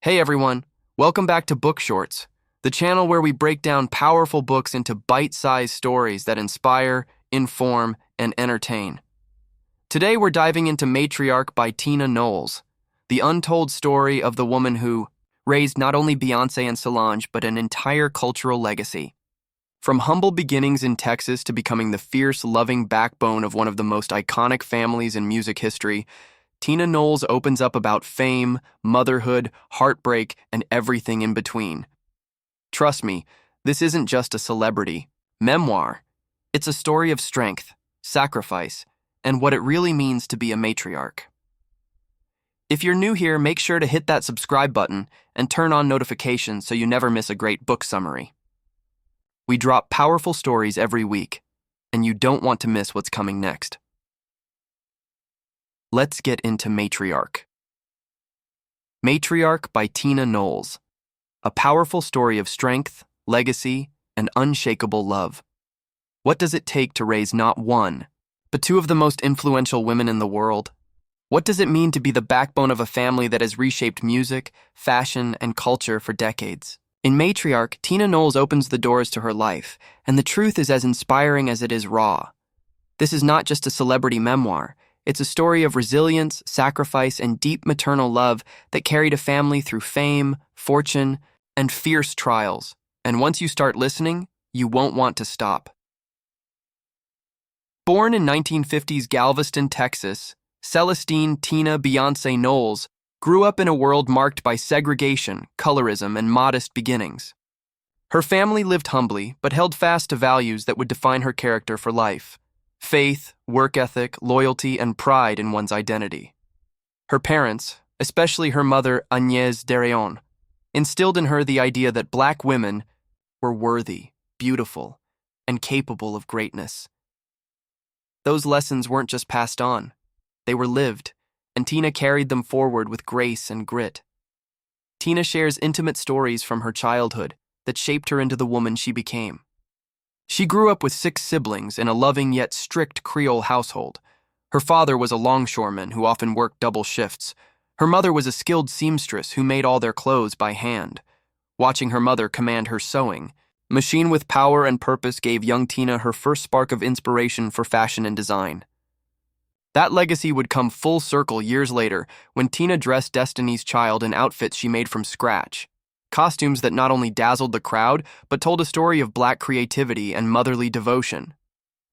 Hey everyone, welcome back to Book Shorts, the channel where we break down powerful books into bite-sized stories that inspire, inform, and entertain. Today we're diving into Matriarch by Tina Knowles, the untold story of the woman who raised not only Beyoncé and Solange but an entire cultural legacy. From humble beginnings in Texas to becoming the fierce, loving backbone of one of the most iconic families in music history, Tina Knowles opens up about fame, motherhood, heartbreak, and everything in between. Trust me, this isn't just a celebrity memoir. It's a story of strength, sacrifice, and what it really means to be a matriarch. If you're new here, make sure to hit that subscribe button and turn on notifications so you never miss a great book summary. We drop powerful stories every week, and you don't want to miss what's coming next. Let's get into Matriarch. Matriarch by Tina Knowles. A powerful story of strength, legacy, and unshakable love. What does it take to raise not one, but two of the most influential women in the world? What does it mean to be the backbone of a family that has reshaped music, fashion, and culture for decades? In Matriarch, Tina Knowles opens the doors to her life, and the truth is as inspiring as it is raw. This is not just a celebrity memoir. It's a story of resilience, sacrifice, and deep maternal love that carried a family through fame, fortune, and fierce trials. And once you start listening, you won't want to stop. Born in 1950s Galveston, Texas, Celestine Tina Beyoncé Knowles grew up in a world marked by segregation, colorism, and modest beginnings. Her family lived humbly, but held fast to values that would define her character for life. Faith, work ethic, loyalty, and pride in one's identity. Her parents, especially her mother Agnès Derion, instilled in her the idea that Black women were worthy, beautiful, and capable of greatness. Those lessons weren't just passed on, they were lived, and Tina carried them forward with grace and grit. Tina shares intimate stories from her childhood that shaped her into the woman she became. She grew up with 6 siblings in a loving yet strict Creole household. Her father was a longshoreman who often worked double shifts. Her mother was a skilled seamstress who made all their clothes by hand. Watching her mother command her sewing machine with power and purpose gave young Tina her first spark of inspiration for fashion and design. That legacy would come full circle years later when Tina dressed Destiny's Child in outfits she made from scratch. Costumes that not only dazzled the crowd, but told a story of Black creativity and motherly devotion.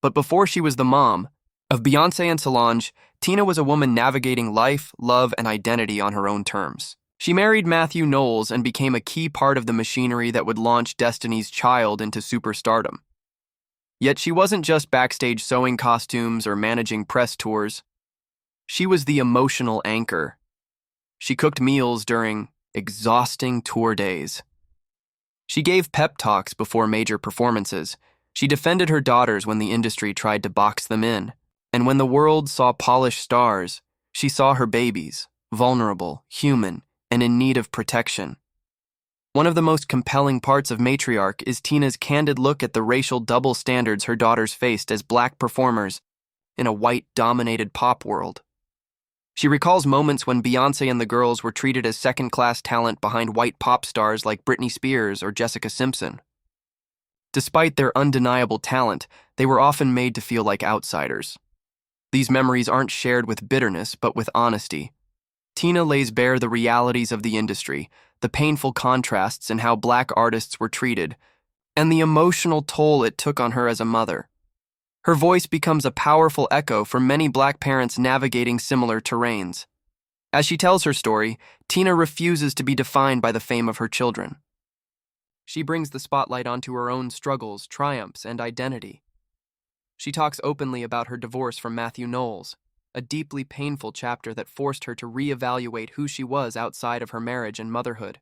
But before she was the mom of Beyoncé and Solange, Tina was a woman navigating life, love, and identity on her own terms. She married Matthew Knowles and became a key part of the machinery that would launch Destiny's Child into superstardom. Yet she wasn't just backstage sewing costumes or managing press tours. She was the emotional anchor. She cooked meals during exhausting tour days. She gave pep talks before major performances. She defended her daughters when the industry tried to box them in. And when the world saw polished stars, she saw her babies, vulnerable, human, and in need of protection. One of the most compelling parts of Matriarch is Tina's candid look at the racial double standards her daughters faced as Black performers in a white-dominated pop world. She recalls moments when Beyoncé and the girls were treated as second-class talent behind white pop stars like Britney Spears or Jessica Simpson. Despite their undeniable talent, they were often made to feel like outsiders. These memories aren't shared with bitterness, but with honesty. Tina lays bare the realities of the industry, the painful contrasts in how Black artists were treated, and the emotional toll it took on her as a mother. Her voice becomes a powerful echo for many Black parents navigating similar terrains. As she tells her story, Tina refuses to be defined by the fame of her children. She brings the spotlight onto her own struggles, triumphs, and identity. She talks openly about her divorce from Matthew Knowles, a deeply painful chapter that forced her to reevaluate who she was outside of her marriage and motherhood.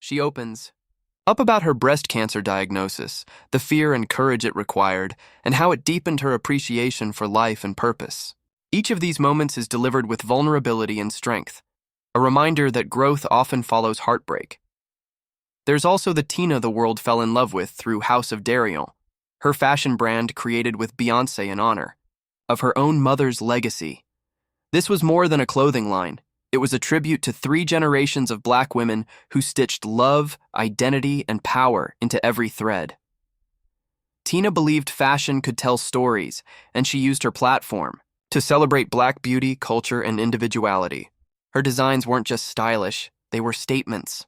She opens up about her breast cancer diagnosis, the fear and courage it required, and how it deepened her appreciation for life and purpose. Each of these moments is delivered with vulnerability and strength, a reminder that growth often follows heartbreak. There's also the Tina the world fell in love with through House of Derion, her fashion brand created with Beyoncé in honor of her own mother's legacy. This was more than a clothing line. It was a tribute to 3 generations of Black women who stitched love, identity, and power into every thread. Tina believed fashion could tell stories, and she used her platform to celebrate Black beauty, culture, and individuality. Her designs weren't just stylish, they were statements.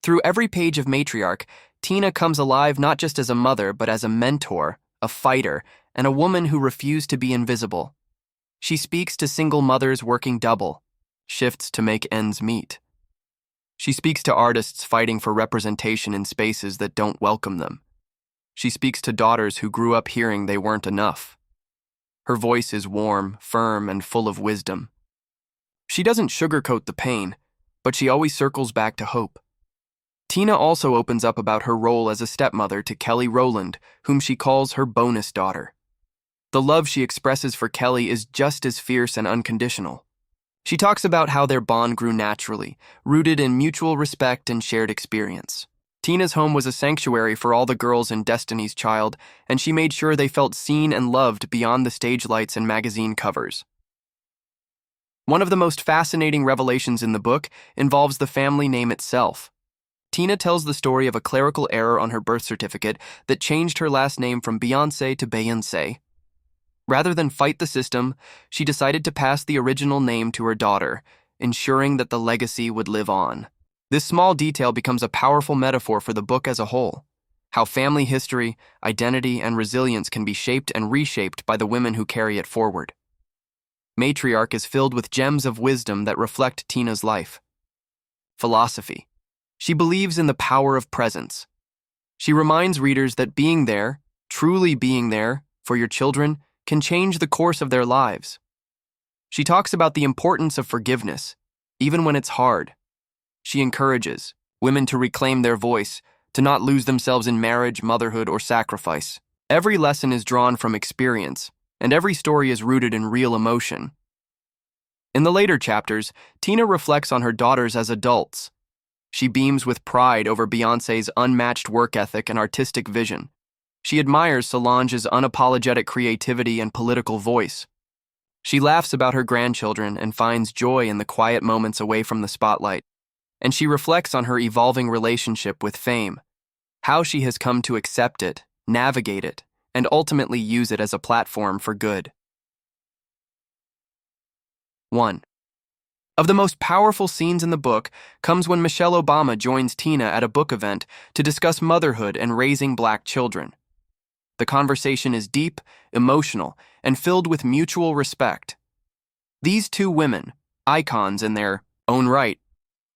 Through every page of Matriarch, Tina comes alive not just as a mother, but as a mentor, a fighter, and a woman who refused to be invisible. She speaks to single mothers working double, shifts to make ends meet. She speaks to artists fighting for representation in spaces that don't welcome them. She speaks to daughters who grew up hearing they weren't enough. Her voice is warm, firm, and full of wisdom. She doesn't sugarcoat the pain, but she always circles back to hope. Tina also opens up about her role as a stepmother to Kelly Rowland, whom she calls her bonus daughter. The love she expresses for Kelly is just as fierce and unconditional. She talks about how their bond grew naturally, rooted in mutual respect and shared experience. Tina's home was a sanctuary for all the girls in Destiny's Child, and she made sure they felt seen and loved beyond the stage lights and magazine covers. One of the most fascinating revelations in the book involves the family name itself. Tina tells the story of a clerical error on her birth certificate that changed her last name from Beyoncé to Beyoncé. Rather than fight the system, she decided to pass the original name to her daughter, ensuring that the legacy would live on. This small detail becomes a powerful metaphor for the book as a whole, how family history, identity, and resilience can be shaped and reshaped by the women who carry it forward. Matriarch is filled with gems of wisdom that reflect Tina's life. Philosophy. She believes in the power of presence. She reminds readers that being there, truly being there, for your children can change the course of their lives. She talks about the importance of forgiveness, even when it's hard. She encourages women to reclaim their voice, to not lose themselves in marriage, motherhood, or sacrifice. Every lesson is drawn from experience, and every story is rooted in real emotion. In the later chapters, Tina reflects on her daughters as adults. She beams with pride over Beyoncé's unmatched work ethic and artistic vision. She admires Solange's unapologetic creativity and political voice. She laughs about her grandchildren and finds joy in the quiet moments away from the spotlight. And she reflects on her evolving relationship with fame, how she has come to accept it, navigate it, and ultimately use it as a platform for good. 1. Of the most powerful scenes in the book comes when Michelle Obama joins Tina at a book event to discuss motherhood and raising Black children. The conversation is deep, emotional, and filled with mutual respect. These 2 women, icons in their own right,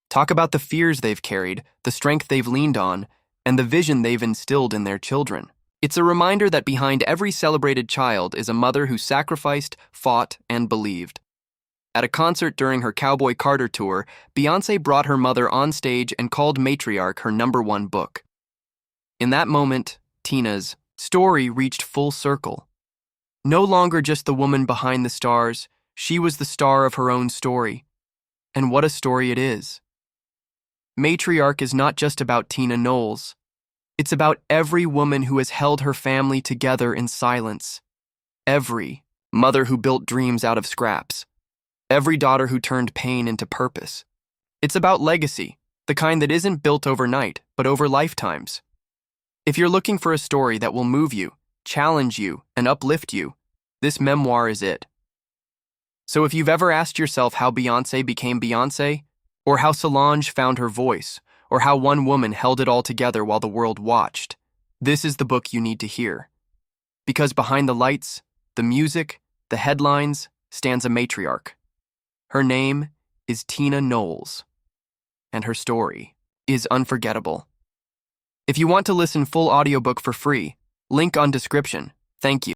talk about the fears they've carried, the strength they've leaned on, and the vision they've instilled in their children. It's a reminder that behind every celebrated child is a mother who sacrificed, fought, and believed. At a concert during her Cowboy Carter tour, Beyoncé brought her mother on stage and called Matriarch her #1 book. In that moment, Tina's story reached full circle. No longer just the woman behind the stars, she was the star of her own story. And what a story it is. Matriarch is not just about Tina Knowles. It's about every woman who has held her family together in silence. Every mother who built dreams out of scraps. Every daughter who turned pain into purpose. It's about legacy, the kind that isn't built overnight, but over lifetimes. If you're looking for a story that will move you, challenge you, and uplift you, this memoir is it. So if you've ever asked yourself how Beyoncé became Beyoncé, or how Solange found her voice, or how one woman held it all together while the world watched, this is the book you need to hear. Because behind the lights, the music, the headlines, stands a matriarch. Her name is Tina Knowles, and her story is unforgettable. If you want to listen full audiobook for free, link on description. Thank you.